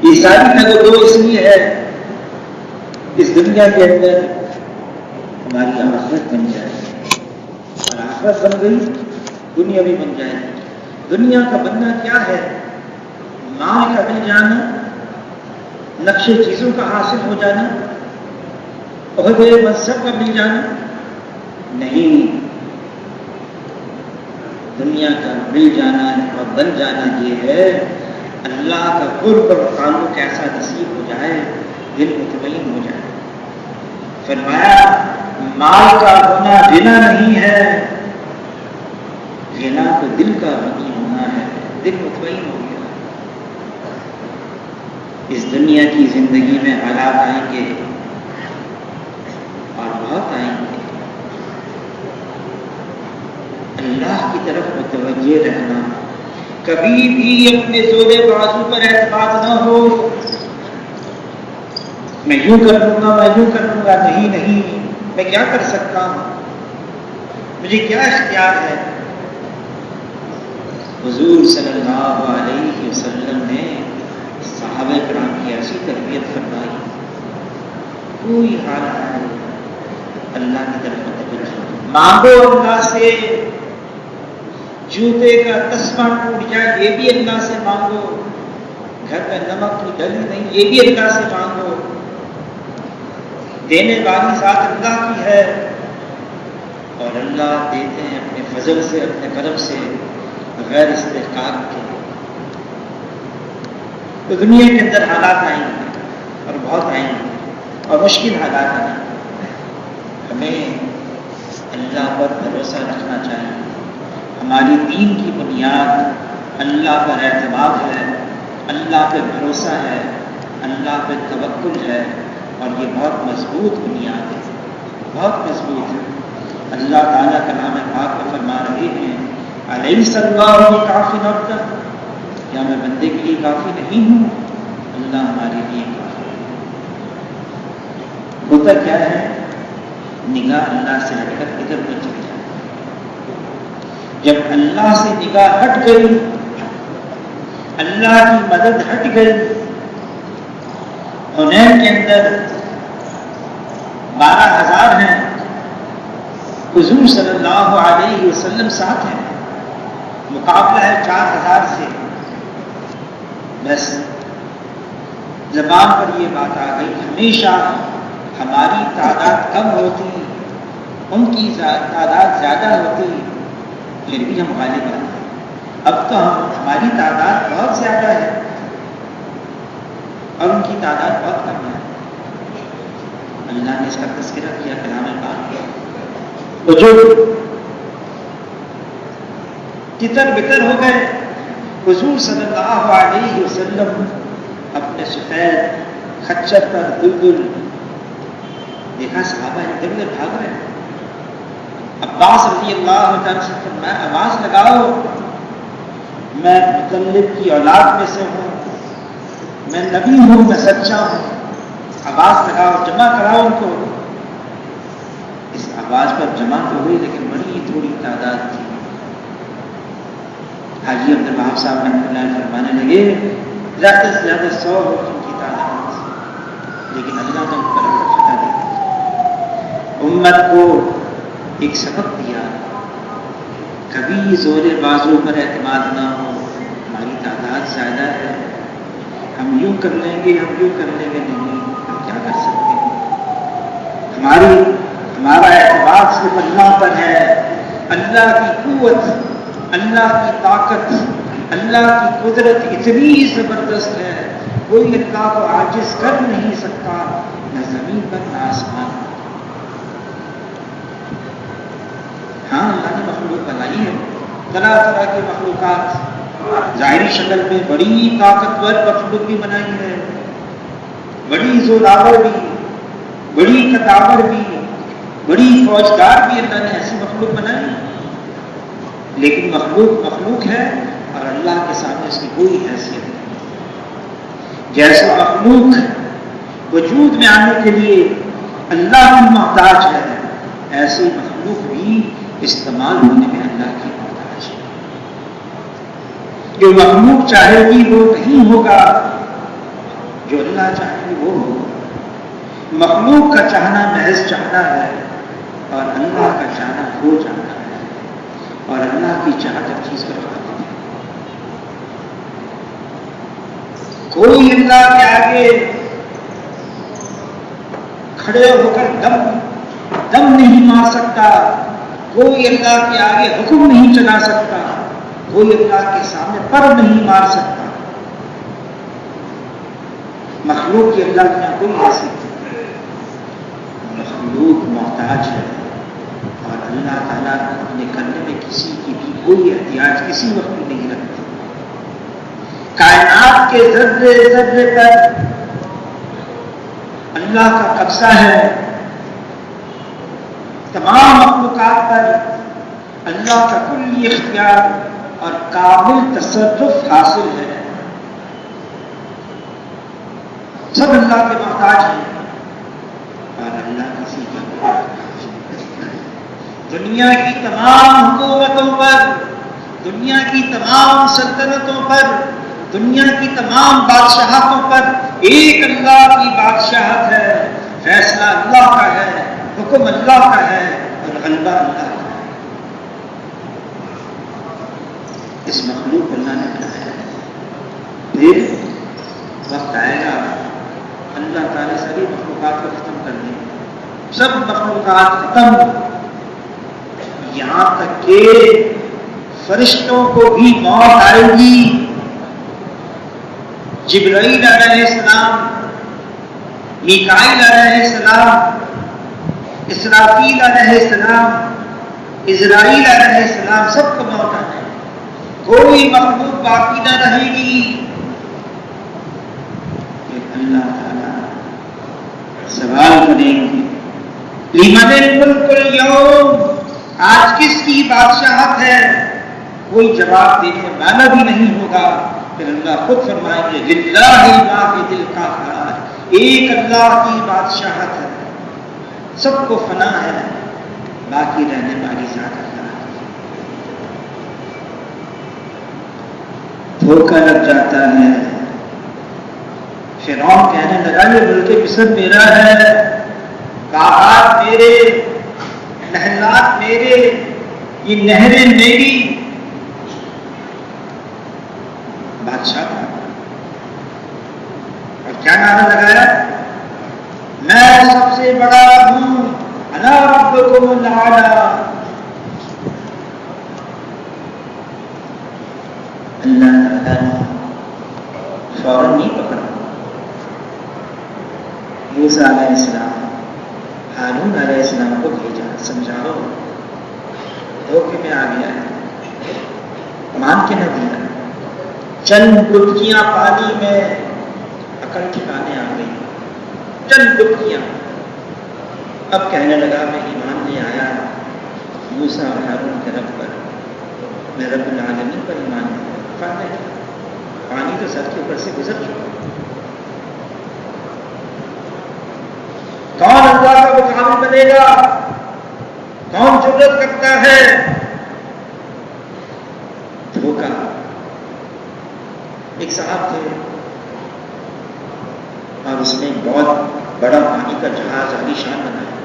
یہ ساری تگ اس لیے ہے اس دنیا کے اندر ہماری آخرت بن جائے، اور آخرت بن گئی دنیا بھی بن جائے۔ دنیا کا بننا کیا ہے؟ مال کا مل جانا، نقشے چیزوں کا حاصل ہو جانا، عہدے منصب کا مل جانا؟ نہیں، دنیا کا مل جانا اور بن جانا یہ ہے اللہ کا قرب اور تعلق ایسا نصیب ہو جائے، دل مطمئن ہو جائے۔ فرمایا مال کا ہونا غنا نہیں ہے، غنا تو دل کا غنی ہونا ہے، دل مطمئن ہو گیا۔ اس دنیا کی زندگی میں حالات آئیں گے اور بہت آئیں گے، اللہ کی طرف متوجہ رہنا، کبھی بھی اپنے زور بازو پر اعتماد نہ ہو، میں یوں کر لوں گا، میں یوں کر لوں گا، نہیں نہیں، میں کیا کر سکتا ہوں، مجھے کیا اختیار ہے۔ حضور صلی اللہ علیہ وسلم نے صحابہ کرام کی ایسی تربیت فرمائی، کوئی حال ہے اللہ کی طرف متوجہ، مانگو اللہ سے، جوتے کا تسمہ ٹوٹ جائے یہ بھی اللہ سے مانگو، گھر میں نمک کی ڈلی نہیں یہ بھی اللہ سے مانگو، دینے والی ذات اللہ کی ہے، اور اللہ دیتے ہیں اپنے فضل سے، اپنے کرم سے، غیر استحقاق کے۔ تو دنیا کے اندر حالات آئیں گے اور بہت آئیں گے اور مشکل حالات آئیں گے، ہمیں اللہ پر بھروسہ رکھنا چاہیے۔ ہماری دین کی بنیاد اللہ پر اعتماد ہے، اللہ پہ بھروسہ ہے، اللہ پہ توکل ہے، اور یہ بہت مضبوط بنیاد ہے، بہت مضبوط ہے۔ اللہ تعالیٰ کلام پاک میں فرما رہے ہیں الیس اللہ بکاف عبدہ، کیا میں بندے کے لیے کافی نہیں ہوں؟ اللہ ہمارے لیے کافی ہے۔ ہوتا کیا ہے، نگاہ اللہ سے ہٹ کر ادھر ادھر چلی جاتی ہے۔ جب اللہ سے نگاہ ہٹ گئی، اللہ کی مدد ہٹ گئی، حنین کے اندر 12,000 ہیں، حضور صلی اللہ علیہ وسلم ساتھ ہیں، مقابلہ ہے 4,000 سے، بس زبان پر یہ بات آ گئی، ہمیشہ ہماری تعداد کم ہوتی، ان کی تعداد زیادہ ہوتی، پھر بھی ہم غالب آتے۔ اب تو ہماری تعداد بہت زیادہ ہے اور ان کی تعداد بہت کم ہے۔ اللہ نے اس کا تذکرہ کیا کلام پاک، تو جو تتر بتر ہو گئے، حضور صلی اللہ علیہ وسلم اپنے سفید خچر پر بلبل، دیکھا صحابہ ادھر ادھر بھاگ رہے ہیں، عباس رضی اللہ عنہ سے فرمایا آواز لگاؤ، میں مطلب کی اولاد میں سے ہوں، میں نبی ہوں، میں سچا ہوں، آواز لگاؤ، جمع کراؤ ان کو۔ اس آواز پر جمع تو ہوئی لیکن بڑی تھوڑی تعداد تھی۔ حاجی عبد الوہاب صاحب رحمۃ اللہ فرمانے لگے زیادہ سے زیادہ 100 ہو ان کی تعداد، لیکن اللہ نے ان پر فتح دے دی، امت کو ایک سبق دیا، کبھی زور بازو پر اعتماد نہ ہو، ہماری تعداد زیادہ ہے، ہم یوں کر لیں گے، ہم یوں کر لیں گے، نہیں، ہم کیا کر سکتے ہیں، ہمارا اعتماد صرف اللہ پر ہے، اللہ کی قوت، اللہ کی طاقت، اللہ کی قدرت اتنی زبردست ہے، کوئی اللہ کو عاجز کر نہیں سکتا، نہ زمین پر نہ آسمان پر۔ ہاں اللہ نے مخلوق بنائی ہے، طرح طرح کی مخلوقات، ظاہری شکل میں بڑی طاقتور مخلوق بھی بنائی ہے، بڑی زوراور بھی، بڑی کتابر بھی، بڑی فوجدار بھی اللہ نے ایسی مخلوق بنائی، لیکن مخلوق مخلوق ہے اور اللہ کے سامنے اس کی کوئی حیثیت نہیں۔ جیسے مخلوق وجود میں آنے کے لیے اللہ کی محتاج ہے، ایسی مخلوق بھی استعمال ہونے میں اللہ کی محتاج ہے۔ جو مخلوق چاہے گی وہ نہیں ہوگا، جو اللہ چاہے وہ ہو. مخلوق کا چاہنا محض چاہنا ہے اور اللہ کا چاہنا ہو جانا ہے، اور اللہ کی چاہت ہر چیز پر قادر ہے. کوئی اللہ کے آگے کھڑے ہو کر دم نہیں مار سکتا، کوئی اللہ کے آگے حکم نہیں چلا سکتا، کوئی اللہ کے سامنے پر نہیں مار سکتا. مخلوق کی اللہ کے یہاں کوئی حیثیت نہیں. مخلوق محتاج ہے اور اللہ تعالیٰ اپنے کرنے میں کسی کی بھی کوئی احتیاج کسی وقت بھی نہیں رکھتا. کائنات کے ذرے ذرے پر اللہ کا قبضہ ہے، تمام مخلوقات پر اللہ کا کلی اختیار اور کامل تصرف حاصل ہے. سب اللہ کے محتاج ہیں اور اللہ کسی کا محتاج ہے. دنیا کی تمام حکومتوں پر، دنیا کی تمام سلطنتوں پر، دنیا کی تمام بادشاہتوں پر ایک اللہ کی بادشاہت ہے. فیصلہ اللہ کا ہے، حکم اللہ کا ہے اور غلبہ اللہ کا ہے. اس مخلوق کو اللہ نے بنایا ہے. پھر وقت آئے گا اللہ تعالیٰ سبھی مخلوقات کو ختم کر دیں گے. سب مخلوقات ختم، یہاں تک کہ فرشتوں کو بھی موت آئے گی. جبرائیل علیہ السلام، میکائیل علیہ السلام، اسرافیل علیہ السلام، اسرائیل علیہ السلام، سب کو موت آنا ہے. کوئی مخلوق باقی نہ رہے گی. اللہ تعالیٰ سوال کریں گے لمن الملک اليوم، آج کس کی بادشاہت ہے؟ کوئی جواب دینے والا بھی نہیں ہوگا. پھر اللہ خود فرمائیں گے للہ الواحد القہار، ایک اللہ کی بادشاہت ہے، سب کو فنا ہے، باقی رہنے والی ذات اللہ ہے. دھوکہ لگ جاتا ہے. فرعون کہنے لگا یہ ملک مصر میرا ہے، باغات میرے، نہرات میرے، یہ نہریں میری. بادشاہ تھا اور کیا نعرہ لگایا؟ میں سب سے بڑا ہوں، انا ربکم الاعلی. اللہ تعالیٰ نے فوراً نہیں پکڑا. موسیٰ علیہ السلام، ہارون علیہ السلام کو بھیجا، سمجھاؤ. دھوکے میں آ گیا ہے، مان کے نہ دیا. چند ڈبکیاں پانی میں عقل ٹھکانے آ گئی، چند ڈبکیاں. اب کہنے لگا میں ایمان لے آیا موسیٰ اور ہارون کے رب پر، میں رب العالمین پر ایمان لے آیا. پانی تو سر کے اوپر سے گزر چکا. کون اللہ کا مقابل بنے گا؟ کون جرت کرتا ہے؟ دھوکہ. ایک صاحب تھے اور اس نے بہت بڑا پانی کا جہاز عالی شان بنایا.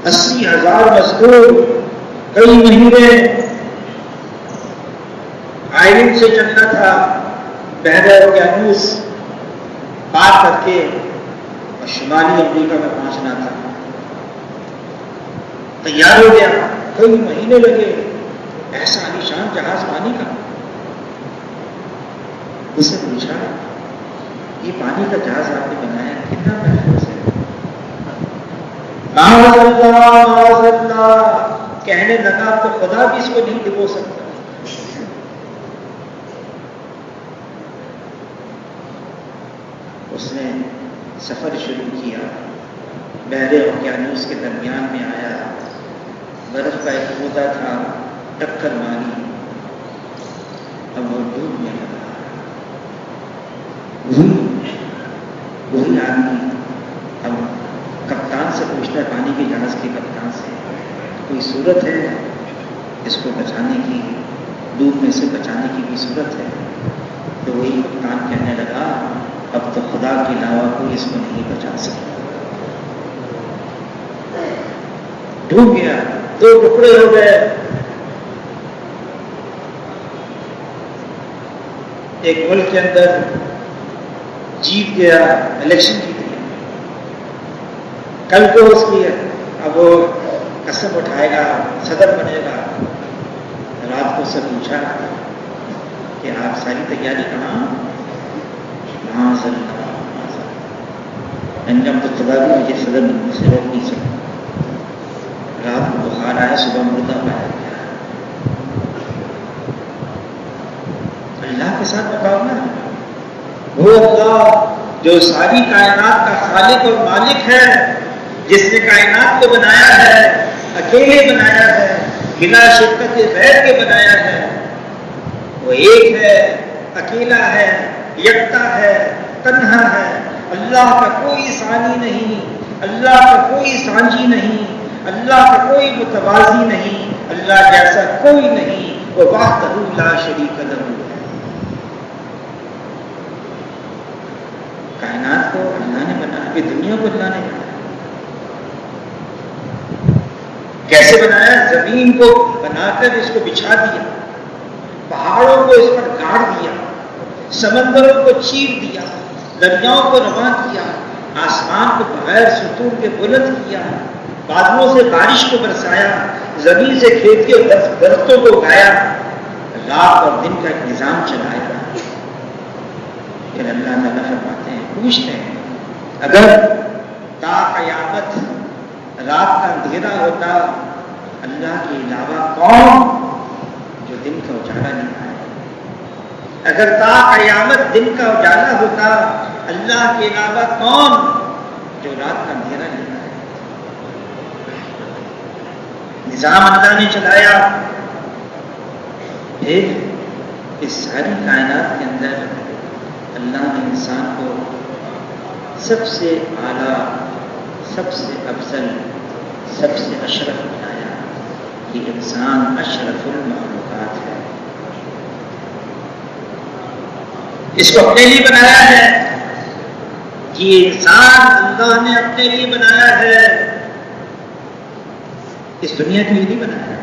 80,000 مزدور، کئی مہینے آئرن سے چلنا تھا، بحر اوقیانوس پار کر کے اور شمالی امریکہ میں پہنچنا تھا. تیار ہو گیا، کئی مہینے لگے. ایسا عالیشان جہاز پانی کا. اسے پوچھا یہ پانی کا جہاز آپ نے بنایا کتنا محفوظ ہے؟ معاذ اللہ معاذ اللہ کہنے لگا تو خدا بھی اس کو نہیں ڈبو سکتا. اس نے سفر شروع کیا، بحر اوقیانوس کے درمیان میں آیا، برف کا ایک پودا تھا، ٹکر ماری، اب وہ ڈوبنے لگا. وہی آدمی اب کپتان سے پوچھتا ہے، پانی کے جہاز کے کپتان سے، کوئی صورت ہے اس کو بچانے کی، ڈوبنے سے بچانے کی بھی صورت ہے؟ تو وہی کپتان کہنے لگا اب تو خدا کے علاوہ کوئی اس کو نہیں بچا سکتا. ڈوب گیا، دو ٹکڑے ہو گئے. ایک ملک کے اندر جیت گیا، الیکشن جیت گیا. کل کو اس کی اب وہ قسم اٹھائے گا، صدر بنے گا. رات کو سے پوچھا کہ آپ ساری تیاری کہاں؟ انجم تو خدا بھی مجھے صدر بننے سے روک نہیں سکتا. رات کو بخار آیا، صبح مردہ پایا گیا. اللہ کے ساتھ مقابلہ ہے. وہ اللہ جو ساری کائنات کا خالق اور مالک ہے، جس نے کائنات کو بنایا ہے، اکیلے بنایا ہے، بلا شرکت غیر کے بنایا ہے. وہ ایک ہے، اکیلا ہے، یکتا ہے، تنہا ہے. اللہ کا کوئی ثانی نہیں، اللہ کا کوئی سانجی نہیں، اللہ کا کوئی متوازی نہیں، اللہ جیسا کوئی نہیں. وہ وحدہ لا شریک لہ ہے. کائنات کو اللہ نے بنایا، کہ دنیا کو اللہ نے بنایا. کیسے بنایا؟ زمین کو بنا کر اس کو بچھا دیا، پہاڑوں کو اس پر گاڑ دیا، سمندروں کو چیر دیا، دریاؤں کو رواں کیا، آسمان کو بغیر ستون کے بلند کیا، بادلوں سے بارش کو برسایا، زمین سے کھیتی اور درختوں کو اگایا، رات اور دن کا ایک نظام چلایا. پھر اللہ تعالیٰ فرماتے ہیں، پوچھتے ہیں، اگر تا قیامت رات کا اندھیرا ہوتا، اللہ کے علاوہ کون جو دن کا اجالا نہیں پائے؟ اگر تا قیامت دن کا اجالا ہوتا، اللہ کے علاوہ کون جو رات کا اندھیرا نہیں پائے؟ نظام اللہ نے چلایا. پھر اس ساری کائنات کے اندر اللہ نے انسان کو سب سے اعلیٰ، سب سے افضل، سب سے اشرف بنایا. یہ انسان اشرف المخلوقات ہے. اس کو اپنے لیے بنایا ہے. یہ انسان اللہ نے اپنے لیے بنایا ہے، اس دنیا کے لیے نہیں بنایا.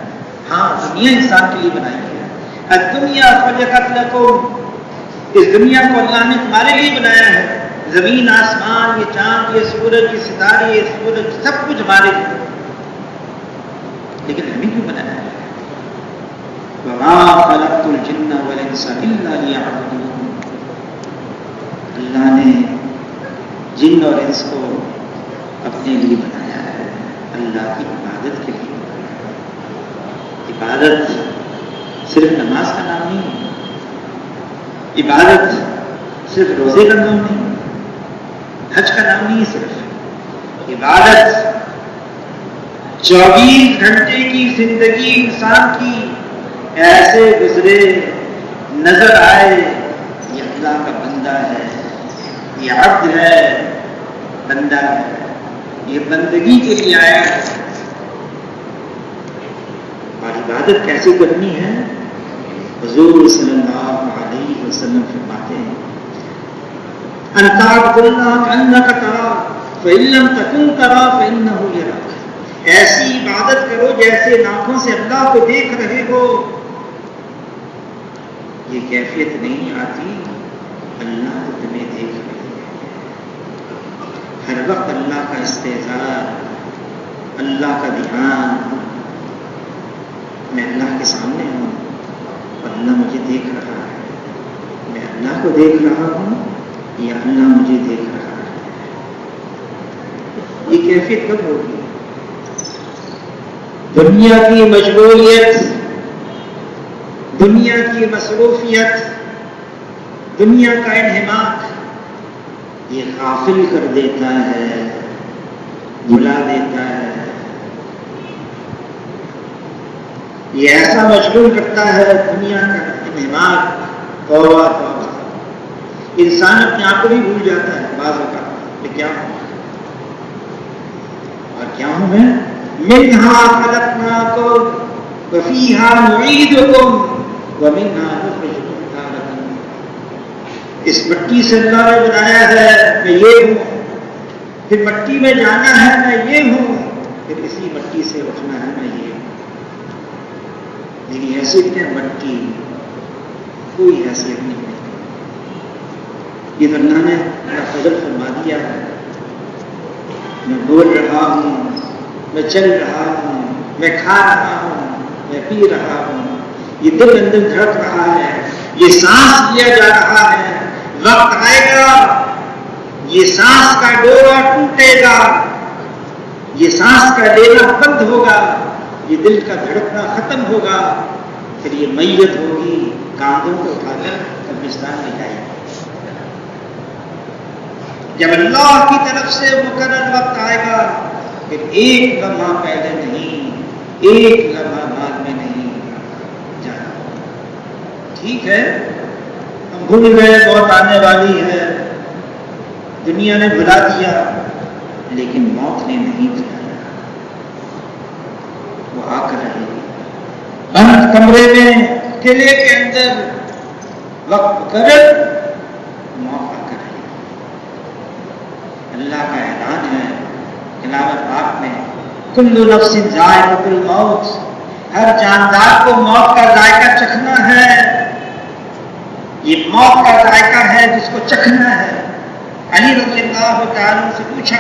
ہاں، دنیا انسان کے لیے بنائی ہے. الدنیا خلقت لکم، اس دنیا کو اللہ نے تمہارے لیے بنایا ہے. زمین، آسمان، یہ چاند، یہ سورج، یہ ستارے، یہ سورج، سب کچھ ہمارے لیے. لیکن ہمیں کیوں بنایا ہے؟ وَمَا خَلَقْتُ الْجِنَّ وَالْإِنسَ إِلَّا لِيَعْبُدُونِ. اللہ نے جن اور انس کو اپنے لیے بنایا ہے، اللہ کی عبادت کے لیے بنایا ہے. عبادت صرف نماز کا نام نہیں ہے، عبادت صرف روزے کا نام نہیں، حج کا نام نہیں. صرف عبادت 24 گھنٹے کی زندگی انسان کی ایسے گزرے، نظر آئے یہ اللہ کا بندہ ہے، یہ عبد ہے، بندہ ہے، یہ بندگی کے لیے آیا ہے. اور عبادت کیسے کرنی ہے؟ حضور صلی اللہ علیہ وسلم فرماتے ہیں، ان تعبد اللہ کانک تراہ فإن لم تکن تراہ فإنہ یراک. ایسی عبادت کرو جیسے آنکھوں سے اللہ کو دیکھ رہے ہو. یہ کیفیت نہیں آتی، اللہ تو تمہیں دیکھ رہے ہیں. ہر وقت اللہ کا استحضار، اللہ کا دھیان. میں اللہ کے سامنے ہوں اور اللہ مجھے دیکھ رہا ہے. میں اللہ کو دیکھ رہا ہوں یا اللہ مجھے دیکھ رہا ہے. یہ کیفیت کب ہوگی؟ دنیا کی مشغولیت، دنیا کی مصروفیت، دنیا کا انہماک یہ غافل کر دیتا ہے، بھلا دیتا ہے. یہ ایسا مشغول کرتا ہے دنیا کا انہماک. توبہ توبہ، انسان اپنے آپ کو بھی بھول جاتا ہے بعض اوقات کہ کیا ہوں اور کیا ہوں میں. منہا خلقناکم وفیہا نعیدکم ومنہا نخرجکم تارۃ. اس مٹی سے اللہ نے بنایا ہے میں یہ ہوں، پھر مٹی میں جانا ہے میں یہ ہوں، پھر اسی مٹی سے اٹھنا ہے میں یہ ہوں۔ میری حیثیت ہے مٹی، کوئی حیثیت نہیں ہے۔ یہ اللہ نے میرا فضل فرما دیا ہے، میں بول رہا ہوں، میں چل رہا ہوں، میں کھا رہا ہوں، میں پی رہا ہوں، یہ دل اندر دھڑک رہا ہے، یہ سانس لیا جا رہا ہے۔ وقت آئے گا یہ سانس کا ڈورا ٹوٹے گا، یہ سانس کا لینا بند ہوگا، یہ دل کا دھڑکنا ختم ہوگا، پھر یہ میت ہوگی، کاندھوں کو اٹھا کر قبرستان میں جائے گی۔ جب اللہ کی طرف سے مقرر وقت آئے گا، پھر ایک لمحہ پہلے نہیں، ایک لمحہ بعد میں نہیں جانا۔ ٹھیک ہے ہم بھول گئے، موت آنے والی ہے، دنیا نے بھلا دیا، لیکن موت نے نہیں بھلایا، وہ آ کر رہے گی۔ بند کمرے میں، قلعے کے اندر، وقت مقرر، موت آ کر رہے گی۔ اللہ کا اعلان ہے کلام پاک میں، کل نفس ذائقۃ الموت، ہر جاندار کو موت کا ذائقہ چکھنا ہے۔ یہ موت کا ذائقہ ہے جس کو چکھنا ہے۔ علی رضی اللہ تعالیٰ سے پوچھا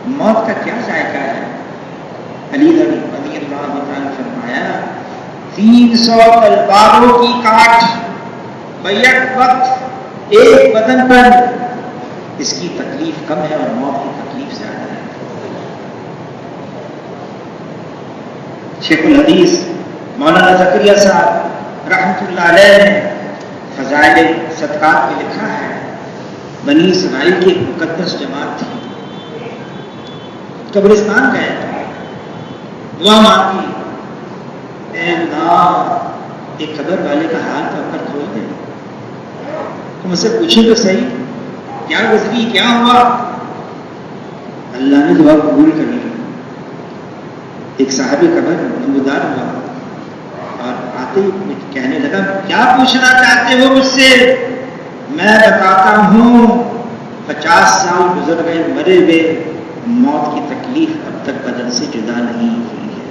موت کا کیا ذائقہ ہے؟ علی رضی اللہ تعالیٰ نے فرمایا 300 تلواروں کی کاٹ بیک وقت ایک بدن پر، اس کی تکلیف کم ہے اور موت کی تکلیف زیادہ ہے۔ شیخ الحدیث مولانا زکریا صاحب رحمۃ اللہ علیہ نے فضائل صدقات میں لکھا ہے، بنی اسرائیل کی ایک مقدس جماعت تھی، قبرستان گئے، دعا مانگی، اے اللہ ایک قبر والے کا حال تو کر کھول دے، تو مجھ سے پوچھیں تو صحیح کیا گزری، کیا ہوا؟ اللہ نے دعا قبول کری۔ ایک صاحب قبر نمودار ہوا اور آتے ہی کہنے لگا کیا پوچھنا چاہتے ہو مجھ سے؟ میں بتاتا ہوں 50 سال گزر گئے مرے ہوئے، موت کی تکلیف اب تک بدن سے جدا نہیں ہوئی ہے۔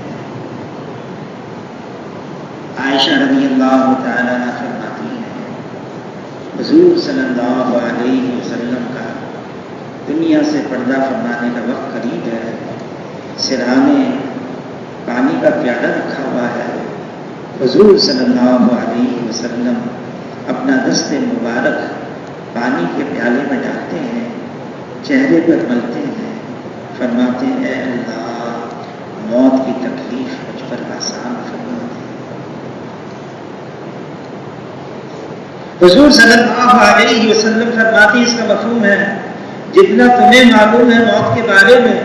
عائشہ رضی اللہ تعالیٰ عنہ فرماتی ہے حضور صلی اللہ علیہ وسلم کا دنیا سے پردہ فرمانے کا وقت قریب ہے، سرہانے پانی کا پیالہ رکھا ہوا ہے، حضور صلی اللہ علیہ وسلم اپنا دست مبارک پانی کے پیالے میں ڈالتے ہیں، چہرے پر ملتے ہیں، فرماتے ہیں اے اللہ موت کی تکلیف مجھ پر آسان فرما دے۔ حضور صلی اللہ علیہ وسلم فرماتے ہیں اس کا مفہوم ہے جتنا تمہیں معلوم ہے موت کے بارے میں،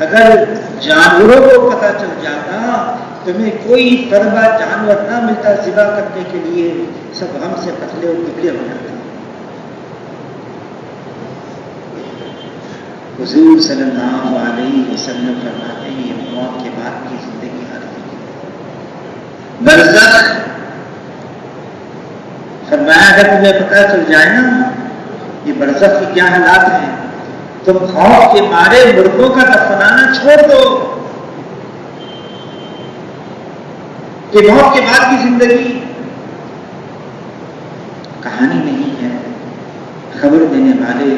اگر جانوروں کو پتہ چل جاتا، تمہیں کوئی تربا جانور نہ ملتا ذبح کرنے کے لیے، سب ہم سے پتلے اور دبلے ہو جاتے۔ حضور صلی اللہ علیہ وسلم فرماتے ہیں یہ موت کے بعد کی زندگی آتی ہے، برزخ۔ فرمایا اگر تمہیں پتہ چل جائے نا یہ برزخ کی کیا حالات ہیں، تم خوف کے مارے مردوں کا دفنانا چھوڑ دو، کہ موت کے بعد کی زندگی کہانی نہیں ہے۔ خبر دینے والے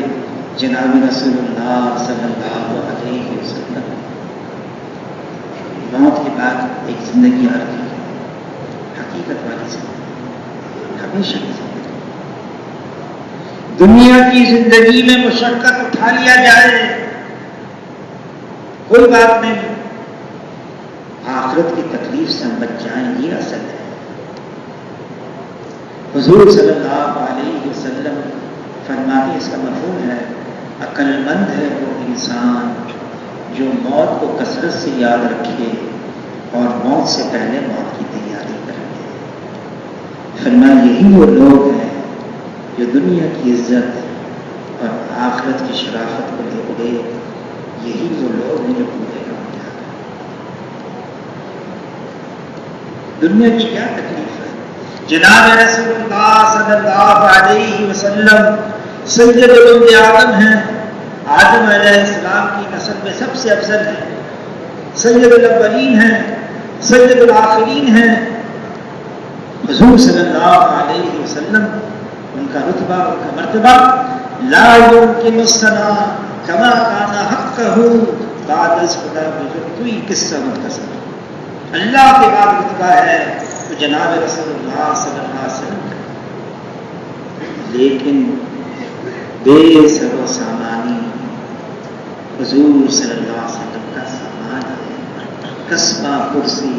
جناب رسول اللہ صلی اللہ علیہ وسلم موت کے بعد ایک زندگی آ رہی ہے، حقیقت والی زندگی، ہمیشہ کی زندگی۔ دنیا کی زندگی میں مشقت اٹھا لیا جائے کوئی بات نہیں، آخرت کی تکلیف سے ہم بچ جائیں یہ اصل ہے۔ حضور صلی اللہ علیہ وسلم فرماتے اس کا مفہوم ہے عقل مند ہے وہ انسان جو موت کو کثرت سے یاد رکھے اور موت سے پہلے موت کی تیاری کرے۔ فرمایا یہی وہ لوگ ہیں جو دنیا کی عزت اور آخرت کی شرافت کو لے اڑے، یہی وہ لوگ ہیں جو پورے کامیاب ہیں۔ دنیا کی کیا تکلیف ہے؟ جناب رسول اللہ صلی اللہ علیہ وسلم سید ولد آدم ہیں، آدم علیہ السلام کی نسل میں سب سے افضل ہیں، سید الاولین ہیں، سید الآخرین ہیں۔ حضور صلی اللہ علیہ وسلم ان کا رتبہ، ان کا مرتبہ لا يمكن الثناء كما كان حقه بعد از خدا بزرگ کوئی قصہ مختصر اللہ کے بعد رتبہ ہے تو جناب رسول اللہ صلی اللہ علیہ وسلم کا، لیکن بے سر و سامانی حضور صلی اللہ علیہ وسلم کا سامان ہے، قصبہ کرسی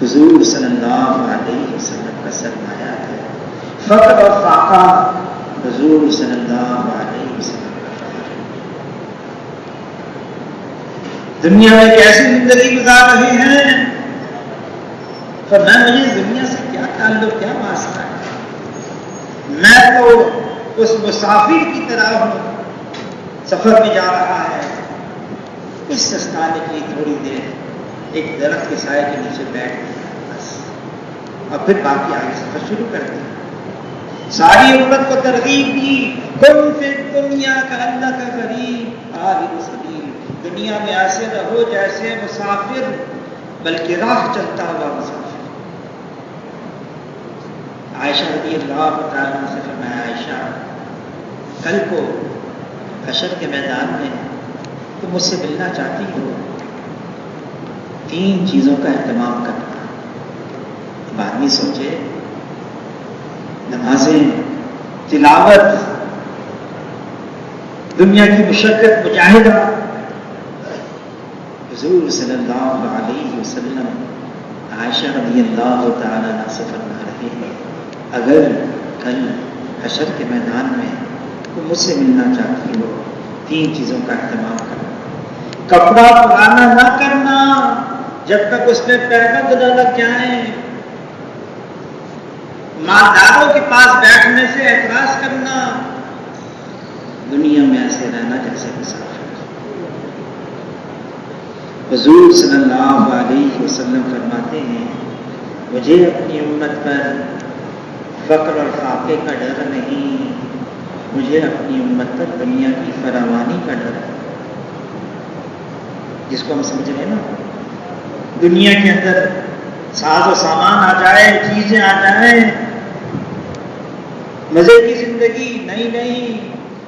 حضور صلی اللہ علیہ وسلم کا سرمایہ ہے، فقر اور فاقہ حضور صلی اللہ علیہ وسلم کا فخر ہے۔ دنیا میں کیسی زندگی گزار رہے ہیں؟ فرمایا مجھے دنیا سے کیا تعلق، کیا واسطہ ہے؟ میں تو اس مسافر کی طرح ہوں، سفر میں جا رہا ہے، کچھ سستانے کے لیے تھوڑی دیر ایک درخت کے سائے کے نیچے بیٹھ گیا بس، اور پھر باقی آگے سفر شروع کر دیا۔ ساری امت کو ترغیب دی، کن فی الدنیا کأنک غریب عابر سبیل، دنیا میں ایسے رہو جیسے مسافر، بلکہ راہ چلتا ہوا مسافر۔ عائشہ رضی اللہ تعالیٰ عنہ سے فرمایا، عائشہ کل کو حشر کے میدان میں تم مجھ سے ملنا چاہتی ہو، 3 چیزوں کا اہتمام کرنا۔ اب آدمی سوچے، نمازیں، تلاوت، دنیا کی مشقت، مجاہدہ۔ حضور صلی اللہ علیہ وسلم عائشہ رضی اللہ تعالیٰ عنہ سے فرما رہے ہیں، اگر کل حشر کے میدان میں تم مجھ سے ملنا چاہتی ہو، 3 چیزوں کا اہتمام کرنا۔ کپڑا پرانا نہ کرنا جب تک اس میں پیبند نہ لگ جائیں، مالداروں کے پاس بیٹھنے سے اعتراض کرنا، دنیا میں ایسے رہنا جیسے مسافر۔ حضور صلی اللہ علیہ وسلم فرماتے ہیں، مجھے اپنی امت پر فقر اور فاقے کا ڈر نہیں، مجھے اپنی امت پر دنیا کی فراوانی کا ڈر ہے۔ جس کو ہم سمجھ رہے ہیں نا، دنیا کے اندر ساز و سامان آ جائے، چیزیں آ جائیں، مزے کی زندگی نہیں،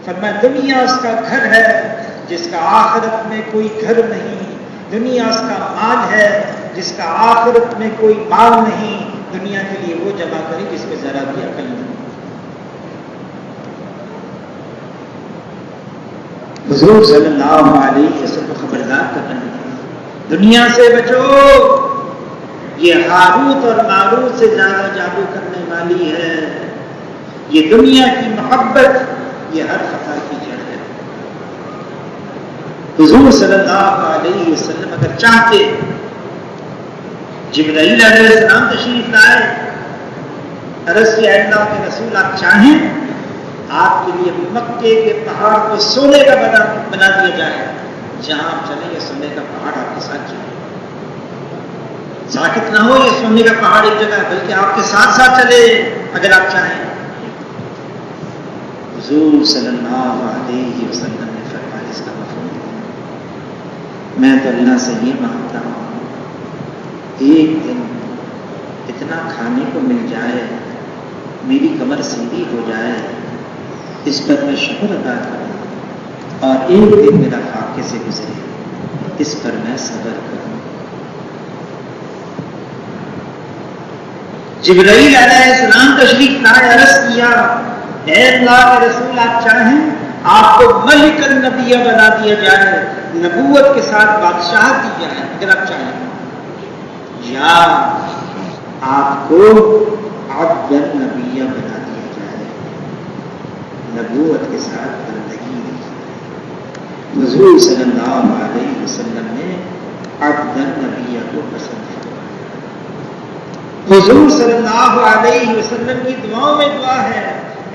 فرمایا دنیا اس کا گھر ہے جس کا آخرت میں کوئی گھر نہیں، دنیا اس کا مال ہے جس کا آخرت میں کوئی مال نہیں، دنیا کے لیے وہ جمع کرے جس میں ذرا بھی عقل نہیں۔ حضور صلی اللہ علیہ وسلم خبردار کر رہے ہیں، دنیا سے بچو، یہ ہاروت اور ماروت سے زیادہ جادو کرنے والی ہے، یہ دنیا کی محبت، یہ ہر خطا کی جڑ ہے۔ حضور صلی اللہ علیہ وسلم اگر چاہتے، جبرائیل علیہ السلام تشریف لائے، عرض کیا اللہ کے رسول آپ چاہیں آپ کے لیے مکے کے پہاڑ کو سونے کا بنا دیا جائے، جہاں آپ چلیں یہ سونے کا پہاڑ آپ کے ساتھ چلے، ساکت نہ ہو یہ سونے کا پہاڑ ایک جگہ، بلکہ آپ کے ساتھ ساتھ چلے اگر آپ چاہیں۔ حضور صلی اللہ علیہ وسلم نے فرمایا اس کا مفہوم، میں تو اللہ سے یہ مانگتا ہوں ایک دن اتنا کھانے کو مل جائے، میری کمر سیدھی ہو جائے، اس پر میں شکر ادا کروں، اور ایک دن میرا فاقے سے گزرے، اس پر میں صبر کروں۔ جبرائیل علیہ السلام تشریف لائے، عرض کیا اے اللہ کے رسول آپ چاہیں آپ کو ملک النبی بنا دیا جائے، نبوت کے ساتھ بادشاہ دی جائے اگر آپ چاہیں، یا آپ کو عبد النبی بنا دیا جائے، نبوت کے ساتھ بندگی دی جائے۔ حضور صلی اللہ علیہ وسلم نے عبد النبی کو پسند کیا۔ حضور صلی اللہ علیہ وسلم کی دعاؤں میں دعا ہے،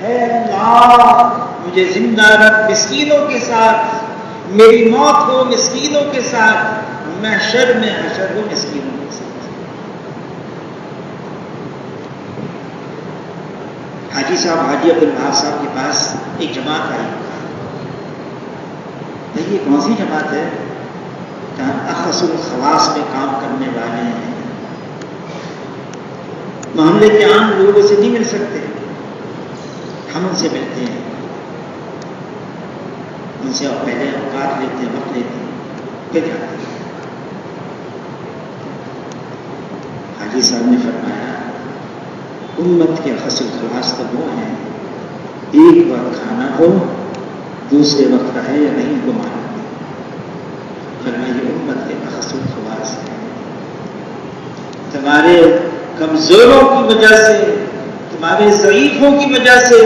اے اللہ مجھے زندہ رکھ مسکینوں کے ساتھ، میری موت ہو مسکینوں کے ساتھ، محشر میں حشر ہو مسکینوں کے ساتھ۔ حاجی صاحب حاجی عبدالوہاب صاحب کے پاس ایک جماعت آئی. یہ کون سی جماعت ہے؟ اخص الخواص میں کام کرنے والے ہیں، محلے کے عام لوگوں سے نہیں مل سکتے، ہم ان سے ملتے ہیں، ان سے پہلے اوقات لیتے ہیں، وقت لیتے ہیں، پھر جاتے ہیں. حاجی صاحب نے فرمایا امت کے اخص الخواص تو وہ ہیں ایک وقت کھانا ہو دوسرے وقت کا ہے یا نہیں کو معلوم نہیں. فرمایا یہ امت کے اخص الخواص ہے. تمہارے کمزوروں کی وجہ سے، تمہارے ضعیفوں کی وجہ سے،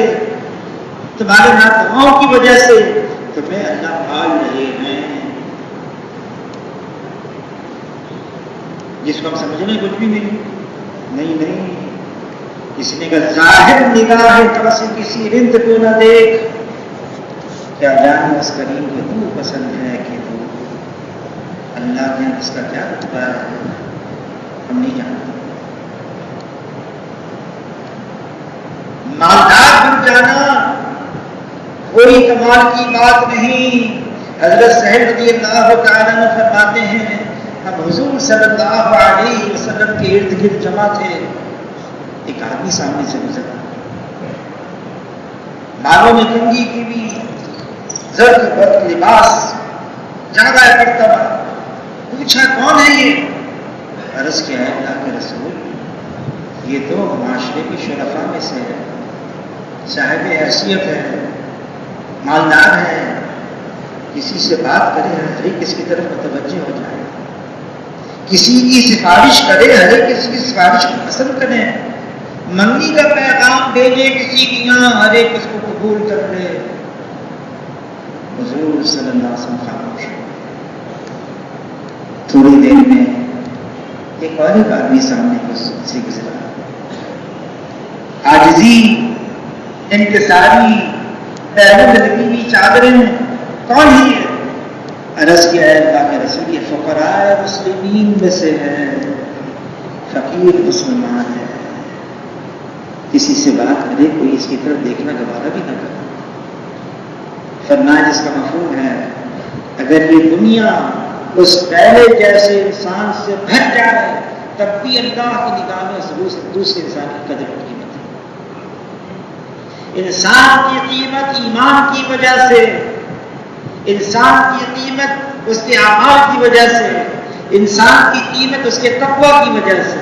تمہارے ناتواؤں کی وجہ سے تمہیں اللہ پال رہے ہیں. جس کو ہم سمجھنے کچھ بھی نہیں. کسی نے کہا ظاہر نگاہ کسی کسی رند کو نہ دیکھ، کیا جانے اس کریم کو تو پسند ہے کہ تو اللہ نے اس کا کیا رتبہ ہے ہم نہیں جانتے. مالدار بن جانا کوئی کمال کی بات نہیں. حضرت صاحب رضی اللہ تعالیٰ عنہ فرماتے ہیں ہم حضور صلی اللہ علیہ وسلم کے ارد گرد جمع تھے. ایک آدمی سامنے سے گزرا، بالوں میں کنگھی کی بھی، زرد برد لباس زیادہ کرتا ہوا. پوچھا کون ہے یہ؟ عرض کیا ہے اللہ کے رسول یہ تو معاشرے کے شرفاء میں سے ہے، صاحب حیثیت ہے، مالدار ہے، کسی سے بات کرے ہر ایک اس کی طرف متوجہ ہو جائے، کسی کی سفارش کرے ہر ایک کسی کی سفارش کو پسند کرے، منگنی کا پیغام بھیجے کسی کی یہاں ہر ایک اس کو قبول کر لے. حضور صلی اللہ علیہ وسلم خاموش. تھوڑی دیر میں ایک اور ایک آدمی سامنے سے گزرا، عاجزی، انکساری، پہلے لگی ہوئی چادریں. کون ہے یہ؟ عرض کیا ہے اللہ کے رسول یہ فقراء مسلمین میں سے ہے، فقیر مسلمان ہے. کسی سے بات کرے کوئی اس کی طرف دیکھنا گوارا بھی نہ کرے. فرمایا جس کا مفہوم ہے اگر یہ دنیا اس پہلے جیسے انسان سے بھر جائے تب بھی اللہ کی نگاہ میں دوسرے انسان کی قدر و قیمت ہے. انسان کی قیمت ایمان کی وجہ سے، انسان کی قیمت اس کے اعمال کی وجہ سے، انسان کی قیمت اس کے تقوی کی وجہ سے،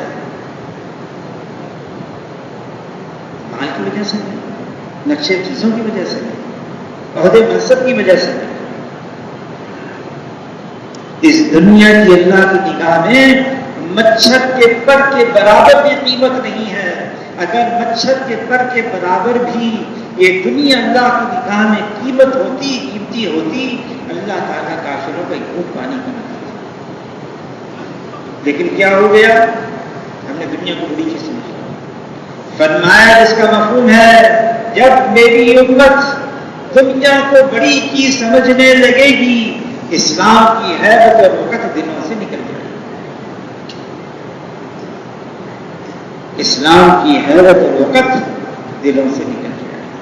مال کی وجہ سے نہیں، نقشے چیزوں کی وجہ سے نہیں، عہدے منصب کی وجہ سے نہیں. اس دنیا کی اللہ کی نگاہ میں مچھر کے پر کے برابر بھی قیمت نہیں ہے. اگر مچھر کے پر کے برابر بھی یہ دنیا اللہ کی نگاہ میں قیمت ہوتی، قیمتی ہوتی، اللہ تعالیٰ کافروں کا ایک گھونٹ پانی بنا دیتا. لیکن کیا ہو گیا؟ ہم نے دنیا کو بڑی چیز سمجھی. فرمایا اس کا مفہوم ہے جب میری امت دنیا کو بڑی چیز سمجھنے لگے گی اسلام کی حیبت اور وقت دلوں سے نکل جائے گی. اسلام کی حیبت اور وقت دلوں سے نکل جائے گی.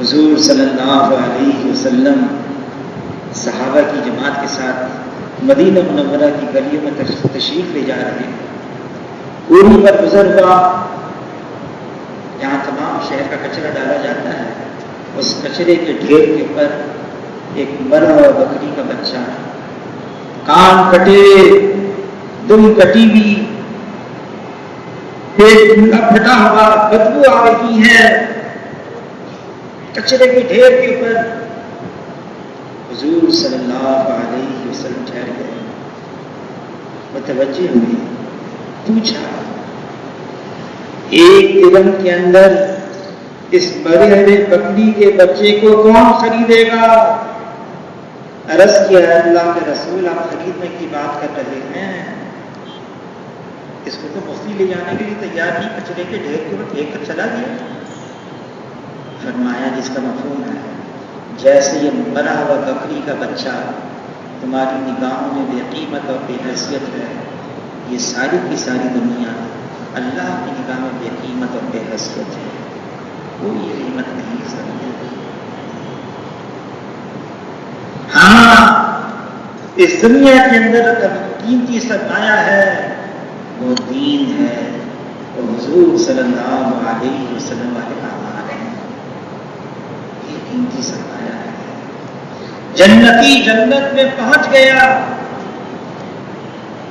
حضور صلی اللہ علیہ وسلم صحابہ کی جماعت کے ساتھ مدینہ منورہ کی گلیوں میں تشریف لے جا رہے ہیں. اوڑی پر گزر ہوا جہاں تمام شہر کا کچرا ڈالا جاتا ہے، اس کچرے کے ڈھیر کے اوپر ایک مرا ہوا بکری کا بچہ، کان کٹے، دم کٹی ہوئی، پیٹ پھٹا ہوا، بدبو آ رہی ہے، کچرے کے ڈھیر کے اوپر. حضور صلی اللہ علیہ وسلم ٹھہر گئے، متوجہ ہوئے، پوچھا ایک دن کے اندر اس مرے ہوئے بکری کے بچے کو کون خریدے گا؟ عرض کیا ہے اللہ کے رسول آپ خریدنے کی بات کر رہے ہیں، اس کو تو مفتی لے جانے کے لیے تیار نہیں، کچرے کے ڈھیر کے اوپر پھینک کر چلا دیا. فرمایا جس کا مفہوم ہے جیسے یہ مرا ہوا بکری کا بچہ تمہاری نگاہوں میں بے قیمت اور بے حیثیت ہے، یہ ساری کی ساری دنیا اللہ کی نگاہ میں بے قیمت اور بے حیثیت ہے، کوئی قیمت نہیں سمجھے۔ ہاں، اس دنیا کے اندر قیمتی سرمایہ ہے، وہ دین ہے، وہ حضور صلی اللہ علیہ وسلم والے اعمال ہیں، یہ قیمتی سرمایہ ہے۔ جنتی جنت میں پہنچ گیا،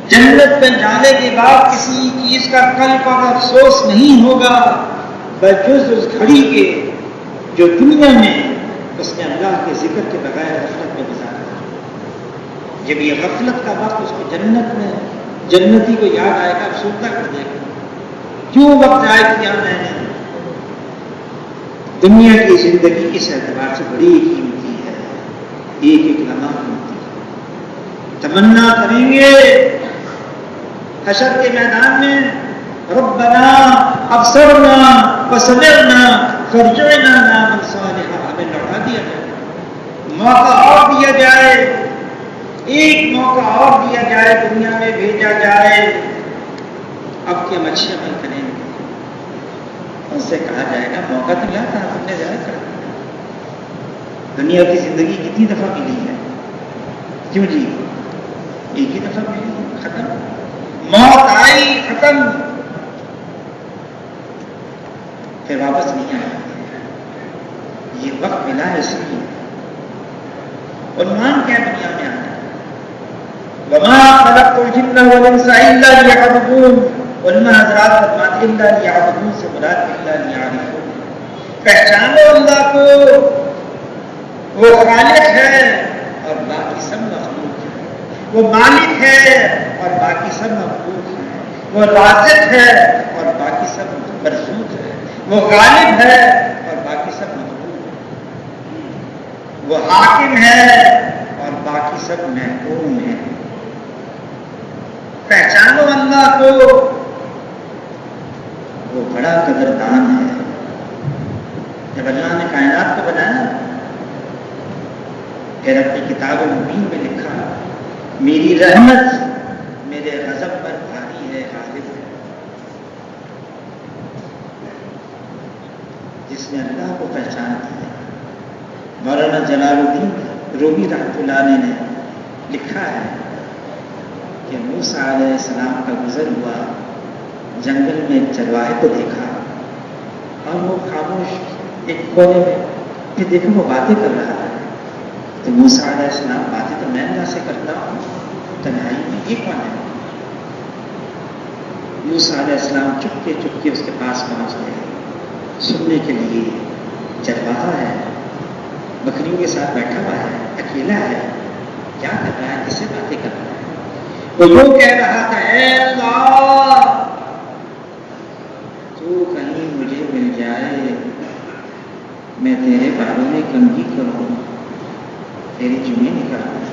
جنت میں جانے کے بعد کسی چیز کا کل پر افسوس نہیں ہوگا بجز اس گھڑی کے جو دنیا میں اس نے اللہ کے ذکر کے بغیر غفلت میں گزارا۔ جب یہ غفلت کا وقت اس کو جنت میں جنتی کو یاد آئے گا، افسردہ کر دے گا، کیوں وقت ضائع کیا میں نے۔ دنیا کی زندگی اس اعتبار سے بڑی قیمتی ہے، ایک ایک لمحہ قیمتی ہے۔ تمنا کریں گے حشر کے میدان میں، ربنا ابصرنا فسمعنا فارجعنا نعمل صالحا، ہمیں لوٹا دیا جائے، موقع اور دیا جائے، ایک موقع اور دیا جائے، دنیا میں بھیجا جائے، اب کیا مچھی عمل کریں گے؟ ان سے کہا جائے گا موقع تو ملا تھا، تم نے ضائع کر دیا۔ دنیا کی زندگی کتنی دفعہ ملی ہے؟ کیوں جی؟ ایک ہی دفعہ ملی، ختم، موت آئی، ختم، پھر واپس نہیں آیا۔ یہ وقت ملا ہے اس لیے، عنوان کیا دنیا میں آنا؟ وما خلقت الجن والانس الا ليعبدون، علماء حضرات فرماتے ہیں الا ليعبدون سے مراد الا ليعرفون، پہچانو اللہ کو، وہ خالق ہے اور باقی سب مخلوق ہے، وہ مالک ہے اور باقی سب مخلوق ہے، وہ رازق ہے اور باقی سب مرزوق ہے، وہ غالب ہے اور باقی سب مغلوب ہے، وہ حاکم ہے اور باقی سب محکوم ہیں۔ پہچانو اللہ کو، وہ بڑا قدردان ہے۔ جب اللہ نے کائنات کو بنایا، پھر اپنی کتاب مبین میں لکھا میری رحمت میرے غضب پر بھاری ہے، غالب ہے۔ جس نے اللہ کو پہچان دیا، مولانا جلال الدین رومی رحمۃ اللہ علیہ نے لکھا ہے کہ موسیٰ علیہ السلام کا گزر ہوا، جنگل میں ایک چرواہے کو دیکھا اور وہ خاموش ایک کونے میں، پھر دیکھو وہ باتیں کر رہا ہے، تو موسیٰ علیہ السلام باتیں تو میں اللہ سے کرتا ہوں تنہائی میں، یہ کون ہے؟ موسیٰ علیہ السلام چپ کے اس کے پاس پہنچ گئے، سننے کے لیے۔ چرواہا ہے، بکریوں کے ساتھ بیٹھا ہوا ہے، اکیلا ہے، کیا کر رہا ہے، کس سے باتیں کر رہا ہے؟ وہ یوں کہہ رہا تھا، اے اللہ تو کہیں مجھے مل جائے، میں تیرے بارے میں کنگھی کروں، تیری جمعے نکالوں،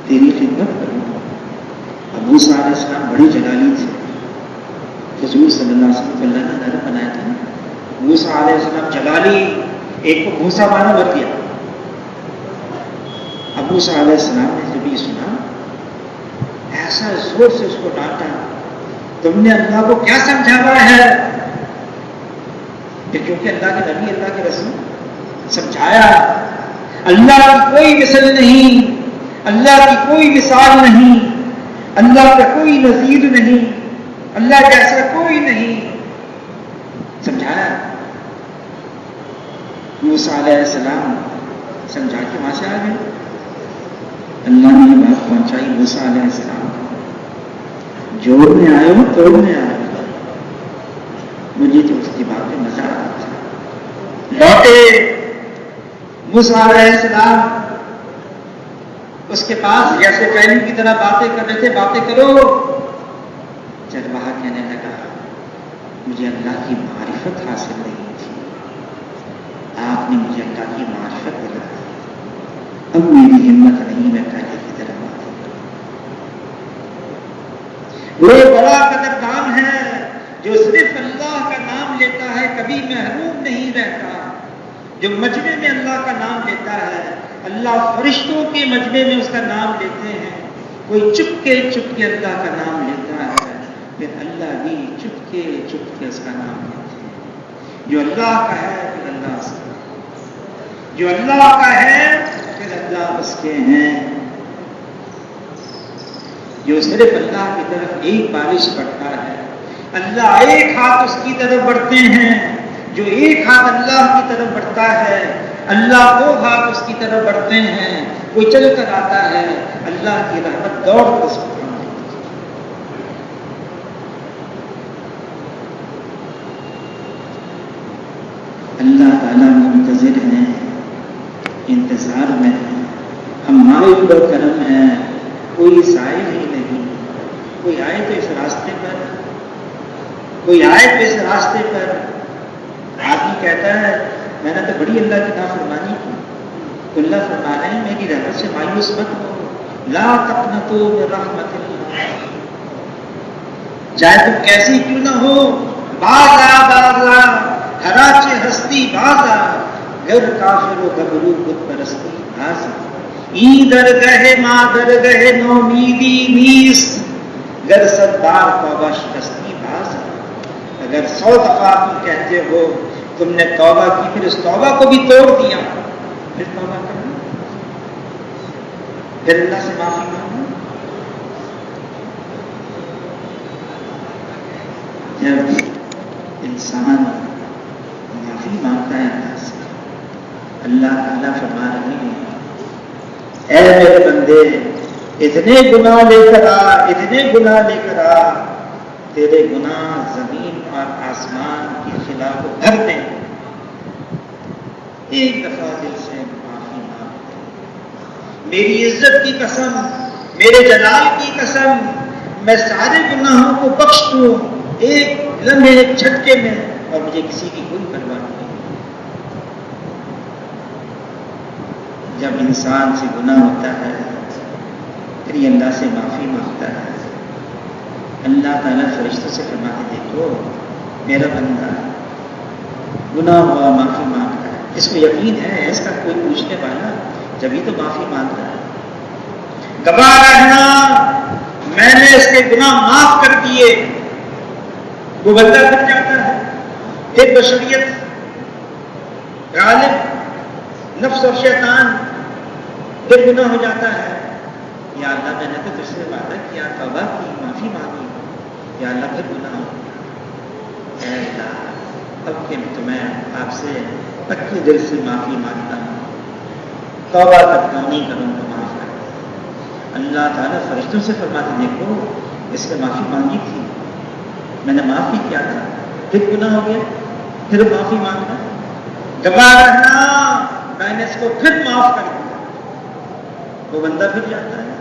تیری خدمت کروں۔ اب موسیٰ علیہ السلام بڑی جلالی تھی، حضور صلی اللہ علیہ وسلم کو اللہ نے نرم بنایا تھا۔ موسیٰ علیہ السلام جلالی، ایک کو موسیٰ مانا بن گیا۔ اب موسیٰ علیہ السلام نے جب یہ سنا، ایسا زور سے اس کو ڈانٹا، تم نے اللہ کو کیا سمجھا ہوا ہے؟ کہ کیونکہ اللہ کے نبی، اللہ کے رسول، سمجھایا اللہ کی کوئی مثل نہیں، اللہ کی کوئی مثال نہیں، اللہ کا کوئی نظیر نہیں، اللہ جیسا کوئی نہیں، سمجھایا۔ موسیٰ علیہ السلام سمجھا کے وہاں سے آ گئے۔ اللہ نے بات پہنچائی موسیٰ علیہ السلام کو، جوڑنے آئے ہو توڑنے آئے ہو؟ مجھے تو اس کی بات میں مزہ آ رہا تھا۔ لوٹے موسیٰ علیہ السلام اس کے پاس، جیسے پہلے کی طرح باتیں کر رہے تھے، باتیں کرو۔ چرواہا کہنے لگا مجھے اللہ کی معرفت حاصل نہیں تھی، آپ نے مجھے اللہ کی معرفت دلائی، اب میری ہمت نہیں، میں پہلے کی طرح باتیں کروں۔ وہ بڑا قدردان ہے جو صرف اللہ کا نام لیتا ہے، کبھی محروم نہیں رہتا۔ جو مجمع میں اللہ کا نام لیتا ہے، اللہ فرشتوں کے مجمع میں اس کا نام لیتے ہیں، کوئی چپ کے اللہ کا نام لیتا ہے، پھر اللہ بھی چپکے چپکے اس کا نام لیتے ہیں. جو اللہ کا ہے پھر اللہ اس کا، جو اللہ کا ہے پھر اللہ اس کے ہیں. جو صرف اللہ کی طرف ایک بارش پڑتا ہے اللہ ایک ہاتھ اس کی طرف بڑھتے ہیں. جو ایک ہاتھ اللہ کی طرف بڑھتا ہے اللہ دو ہاتھ اس کی طرف بڑھتے ہیں. کوئی چل کر آتا ہے اللہ کی رحمت دوڑ کر اس کو تھام لیتی ہے. اللہ تعالیٰ منتظر ہیں، انتظار میں ہیں. ہمارے اوپر کرم ہے، کوئی سائل ہی نہیں. کوئی آئے تو اس راستے پر، کوئی آئے تو اس راستے پر آدمی کہتا ہے میں نے تو بڑی اللہ کی نافرمانی کی. اللہ فرما رہے ہیں میری رحمت سے مایوس مت ہو. لا تقنطوا من رحمت اللہ، چاہے تم کیسی کیوں نہ ہو. بازا ہراچے ہستی بازا، گر کافر و گبرو بت پرستی بازا. ای در گہے ماں در گہے نومیدی نیست، گر صد بار توبہ شکستی بازا. اگر 100 دفعہ تم کہتے ہو تم نے توبہ کی پھر اس توبہ کو بھی توڑ دیا، پھر توبہ کرنا، پھر اللہ سے معافی مانگنا. جب انسان معافی مانگتا ہے اللہ سے، اللہ تعالیٰ فرما رہے ہیں اے میرے بندے اتنے گناہ لے کر آ، اتنے گناہ لے کر آ، تیرے گناہ زمین اور آسمان کے خلاف بھر دیں. ایک دفعہ دل سے معافی مانگ دیں. میری عزت کی قسم، میرے جلال کی قسم، میں سارے گناہوں کو بخش دوں ایک لمحے ایک جھٹکے میں، اور مجھے کسی کی کوئی پرواہ نہیں. جب انسان سے گناہ ہوتا ہے پھر یہ اللہ سے معافی مانگتا ہے. اللہ تعالیٰ فرشتوں سے فرماتے دیکھو میرا بندہ گناہ ہوا معافی مانگتا ہے، اس کو یقین ہے اس کا کوئی پوچھنے والا، جبھی تو معافی مانگتا ہے. گواہ رہنا میں نے اس کے گناہ معاف کر دیے. وہ بندہ پھر جاتا ہے، پھر بشریت غالب، نفس اور شیطان، پھر گناہ ہو جاتا ہے. یا اللہ میں نے تو تجھ سے وعدہ کیا، توبہ کی، معافی مانگی، یا اللہ پھر گناہ ہو گیا. اے اللہ اب کہ میں آپ سے پکے دل سے معافی مانگتا ہوں، توبہ تک نہیں کروں تو معاف کر دیں. اللہ تعالیٰ فرشتوں سے فرماتے دیکھو اس نے معافی مانگی تھی، میں نے معاف بھی کیا تھا، پھر گناہ ہو گیا، پھر معافی مانگنا. گواہ رہنا میں نے اس کو پھر معاف کر دیا. وہ بندہ پھر جاتا ہے،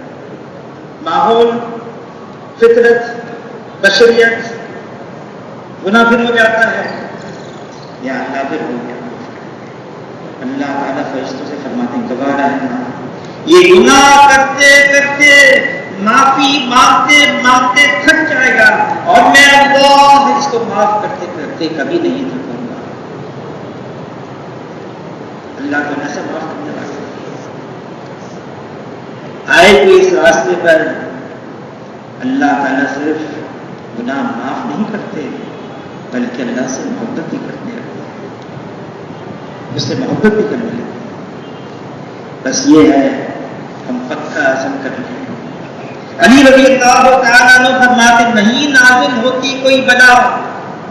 ماحول، فطرت، بشریت، گناہ پھر ہو جاتا ہے، یا اللہ پھر ہو گیا. اللہ تعالیٰ فرشتوں سے فرماتے ہیں گواہ رہنا یہ گناہ کرتے کرتے معافی مانگتے مانگتے تھک جائے گا، اور میں اللہ اس کو معاف کرتے کرتے کبھی نہیں تھکوں گا. اللہ کو ایسا معاف کرنے والا آئے کوئی اس راستے پر، اللہ تعالیٰ صرف گناہ معاف نہیں کرتے بلکہ اللہ سے محبت بھی کرتے ہیں، اس سے محبت بھی کرنے لگتے ہیں. بس یہ ہے ہم پکا عزم کر لیں. علی رضی اللہ تعالیٰ عنہ فرماتے نہیں نازل ہوتی کوئی بلا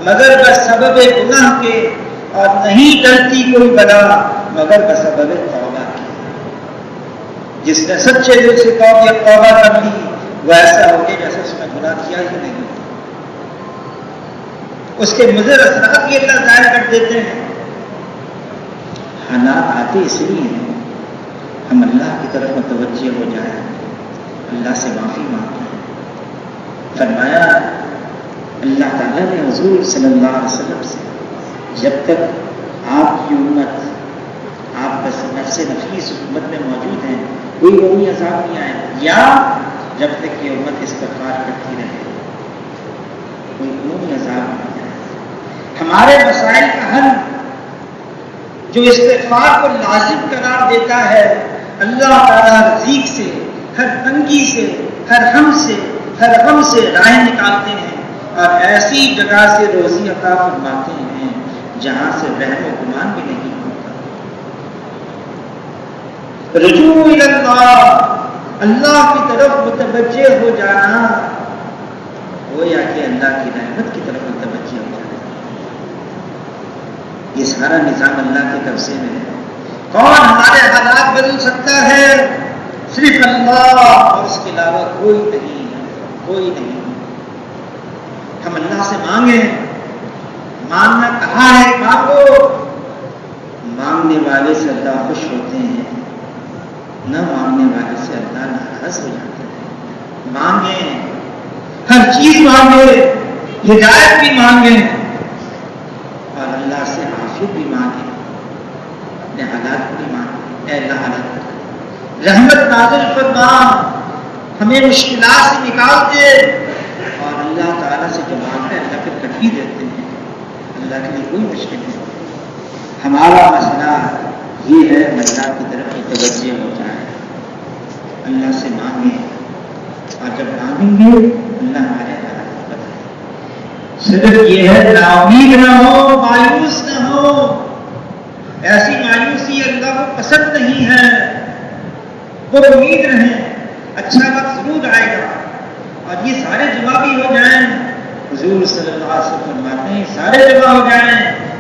مگر بسبب گناہ کے، اور نہیں ٹلتی کوئی بلا مگر بسبب توبہ کے. جس نے سچے دل سے توبہ کر لی وہ ایسا ہو گیا جیسے اس نے گناہ کیا ہی نہیں. اس کے مضر اثرات بھی اللہ ظاہر کر دیتے ہیں. حالات آتے اس لیے ہیں ہم اللہ کی طرف متوجہ ہو جائیں، اللہ سے معافی مانگیں. فرمایا اللہ تعالیٰ نے حضور صلی اللہ علیہ وسلم سے جب تک آپ کی امت، آپ بس نفس نفیس امت میں موجود ہیں کوئی وہی عذاب نہیں آئے، یا جب تک کہ امت استغفار کرتی رہے کوئی عمومی عذاب نہیں آئے. ہمارے مسائل کا حل جو استغفار کو لازم قرار دیتا ہے، اللہ تعالیٰ رزق سے، ہر تنگی سے، ہر ہم سے، ہر غم سے راہیں نکالتے ہیں. اور ایسی جگہ سے روزی عطا فرماتے ہیں جہاں سے وہم و گمان بھی نہیں ہوتا۔ رجوع الی اللہ، اللہ کی طرف متوجہ ہو جانا، گویا کہ اللہ کی رحمت کی طرف متوجہ ہو جانا۔ یہ سارا نظام اللہ کے قبضے میں ہے۔ کون ہمارے حالات بدل سکتا ہے؟ صرف اللہ، اور اس کے علاوہ کوئی نہیں ہے، کوئی نہیں۔ ہم اللہ سے مانگیں، مانگنا کہا ہے مانگو، مانگنے والے سے اللہ خوش ہوتے ہیں، نہ مانگنے والے سے اللہ ناراض ہو جاتے ہیں۔ مانگیں، ہر چیز مانگے، ہدایت بھی مانگیں اور اللہ سے عافیت بھی مانگیں، اپنے حالات بھی مانگیں۔ اے اللہ حالات رحمت نازل فرما، ہمیں مشکلات سے نکال دے، اور اللہ تعالیٰ سے جو مانگتے ہیں اللہ پھر کر بھی دیتے ہیں۔ اللہ کے لیے کوئی مشکل نہیں۔ ہمارا مسئلہ یہ ہے اللہ کی طرف متوجہ ہو جائے، اللہ سے مانگیں، اور جب مانگیں گے اللہ ہمارے حالات بتائیں۔ صرف یہ ہے نا امید نہ ہو، مایوس نہ ہو، ایسی مایوسی اللہ کو پسند نہیں ہے۔ وہ امید رہیں، اچھا وقت ضرور آئے گا، اور یہ سارے جمع بھی ہو جائیں۔ حضور صلی اللہ علیہ وسلم فرماتے ہیں سارے جمع ہو جائیں،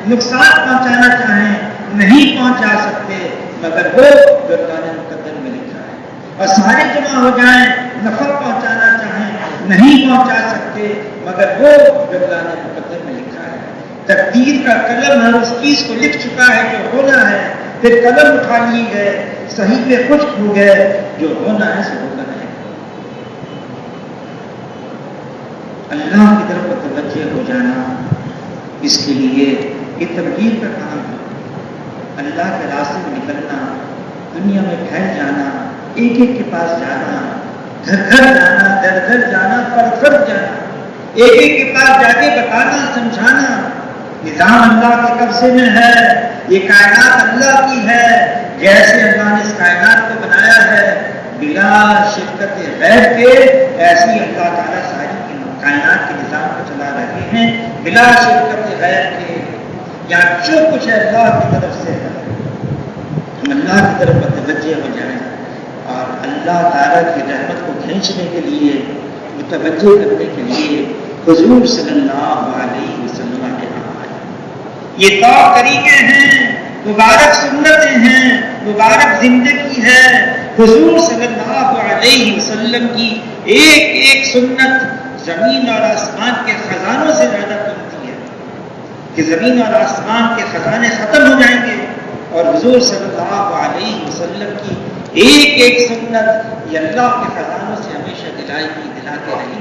نقصان پہنچانا چاہیں نہیں پہنچا سکتے مگر وہ جو اللہ نے مقدر میں لکھا ہے، اور سارے جمع ہو جائیں، نفع پہنچانا چاہیں نہیں پہنچا سکتے مگر وہ جو اللہ نے مقدر میں لکھا ہے۔ تقدیر کا قلم ہر اس چیز کو لکھ چکا ہے جو ہونا ہے، پھر قلم اٹھا لیے گئے، صحیفے خشک ہو گئے، جو ہونا ہے سو ہونا ہے۔ اللہ کی طرف متوجہ ہو جانا، اس کے لیے یہ تبلیغ کا کام ہے۔ اللہ کے راستے میں نکلنا، دنیا میں پھیل جانا، ایک ایک کے پاس جانا، گھر گھر جانا، در در جانا، پر فرد جانا، ایک ایک کے پاس جا کے بتانا، سمجھانا۔ نظام اللہ کے قبضے میں ہے، یہ کائنات اللہ کی ہے، جیسے اللہ نے اس کائنات کو بنایا ہے بلا شرکت غیر کے، ایسی اللہ تعالیٰ ساری کائنات کے نظام کو چلا رہے ہیں بلا شرکت غیر کے۔ یا جو کچھ ہے اللہ کی طرف سے ہے، ہم اللہ کی طرف متوجہ ہو جائیں، اور اللہ تعالیٰ کی رحمت کو کھینچنے کے لیے، متوجہ کرنے کے لیے حضور صلی اللہ علیہ وسلم کے آئے۔ یہ طور طریقے ہیں، مبارک سنتیں ہیں، مبارک زندگی ہے۔ حضور صلی اللہ علیہ وسلم کی ایک ایک سنت زمین اور آسمان کے خزانوں سے زیادہ قیمتی ہے، کہ زمین اور آسمان کے خزانے ختم ہو جائیں گے اور حضور صلی اللہ علیہ وسلم کی ایک ایک سنت یہ اللہ کے خزانوں سے ہمیشہ دلاتے رہے گی۔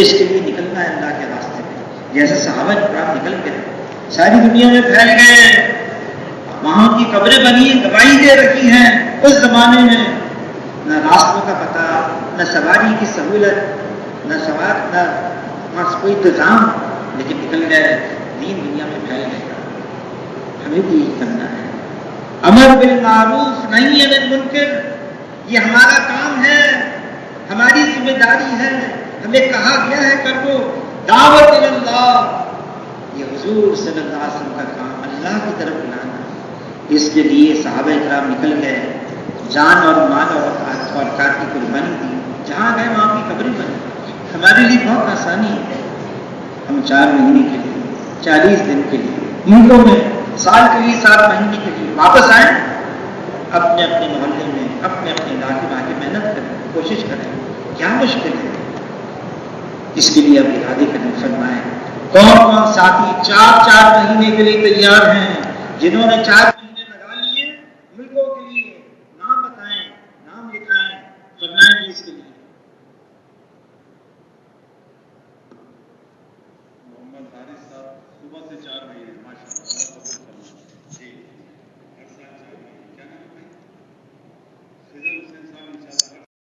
اس کے لیے نکلنا ہے اللہ کے راستے میں، جیسے صحابہ کرام نکل گئے، ساری دنیا میں پھیل گئے، وہاں کی قبریں بنی، گواہی دے رکھی ہیں۔ اس زمانے میں نہ راستوں کا پتہ، نہ سواری کی سہولت، نہ وہاں کوئی انتظام، لیکن نکل گئے، دین دنیا میں پھیل گئے۔ ہمیں بھی یہی کرنا ہے، امر بالمعروف نہی عن المنکر، یہ ہمارا کام ہے، ہماری ذمہ داری ہے، ہمیں کہا گیا ہے کرو۔ دعوت اللہ، یہ حضور صلی اللہ علیہ وسلم کا کام، اللہ کی طرف بلانا۔ اس کے لیے صحابہ کرام نکل گئے، جان اور مال اور کار کی قربانی دی، جہاں گئے وہاں کی قبریں بنی۔ ہمارے لیے بہت آسانی ہے، ہم 4 مہینے کے لیے، 40 دن کے لیے، ملکوں میں سال کے لیے، 7 مہینے کے لیے واپس آئیں، اپنے اپنے محلے میں، اپنے اپنے علاقے میں آگے محنت کریں، کوشش کریں۔ کیا مشکل ہے؟ اس کے لیے اب ارادے کرنے فرمائیں۔ کون کون ساتھی 4 مہینے کے لیے تیار ہیں؟ جنہوں نے 4 مہینے لگا لیے ملکوں کے لیے، نام بتائیں، نام لکھائیں، فرمائیں اس کے لیے۔ محمد حارث صاحب صبح سے 4 مہینے، ماشاءاللہ۔